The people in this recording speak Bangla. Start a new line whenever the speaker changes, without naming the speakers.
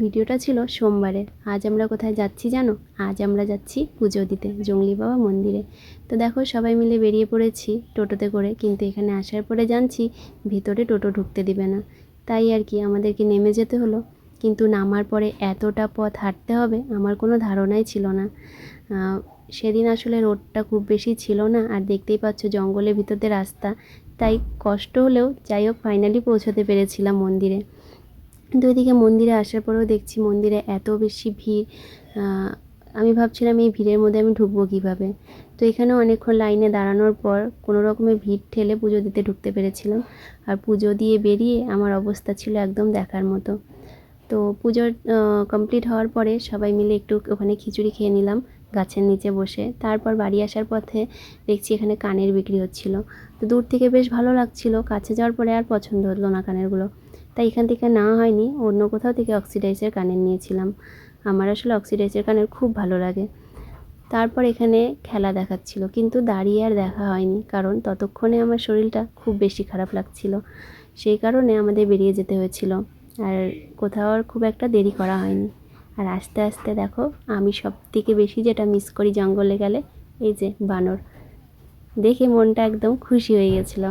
ভিডিওটা ছিল সোমবারে। আজ আমরা কোথায় যাচ্ছি জানো? আজ আমরা যাচ্ছি পুজো দিতে জংলি বাবা মন্দিরে। তো দেখো সবাই মিলে বেরিয়ে পড়েছি টোটোতে করে, কিন্তু এখানে আসার পরে জানছি ভিতরে টোটো ঢুকতে দিবে না। তাই আর কি আমাদেরকে নেমে যেতে হলো। কিন্তু নামার পরে এতটা পথ হাঁটতে হবে আমার কোনো ধারণাই ছিল না। সেদিন আসলে রোডটা খুব বেশি ছিল না, আর দেখতেই পাচ্ছ জঙ্গলের ভিতর দিয়ে রাস্তা, তাই কষ্ট হলেও যাই হোক ফাইনালি পৌঁছতে পেরেছিলাম মন্দিরে। কিন্তু ওইদিকে মন্দিরে আসার পরেও দেখছি মন্দিরে এত বেশি ভিড়। আমি ভাবছিলাম এই ভিড়ের মধ্যে আমি ঢুকবো কীভাবে। তো এখানে অনেকক্ষণ লাইনে দাঁড়ানোর পর কোনো রকমে ভিড় ঠেলে পুজো দিতে ঢুকতে পেরেছিলাম। আর পুজো দিয়ে বেরিয়ে আমার অবস্থা ছিল একদম দেখার মতো। তো পুজোর কমপ্লিট হওয়ার পরে সবাই মিলে একটু ওখানে খিচুড়ি খেয়ে নিলাম গাছের নিচে বসে। তারপর বাড়ি আসার পথে দেখছি এখানে কানের বিক্রি হচ্ছিলো। তো দূর থেকে বেশ ভালো লাগছিলো, কাছে যাওয়ার পরে আর পছন্দ হলো না কানেরগুলো। তাই এখান থেকে নেওয়া হয়নি, অন্য কোথাও থেকে অক্সিডাইজের কানের নিয়েছিলাম। আমার আসলে অক্সিডাইজের কানের খুব ভালো লাগে। তারপর এখানে খেলা দেখাচ্ছিল, কিন্তু দাঁড়িয়ে আর দেখা হয়নি, কারণ ততক্ষণে আমার শরীরটা খুব বেশি খারাপ লাগছিল। সেই কারণে আমাদের বেরিয়ে যেতে হয়েছিল, আর কোথাও আর খুব একটা দেরি করা হয়নি। আর আস্তে আস্তে দেখো আমি সব থেকে বেশি যেটা মিস করি জঙ্গলে গেলে, এই যে বানর, দেখে মনটা একদম খুশি হয়ে গেছিলো।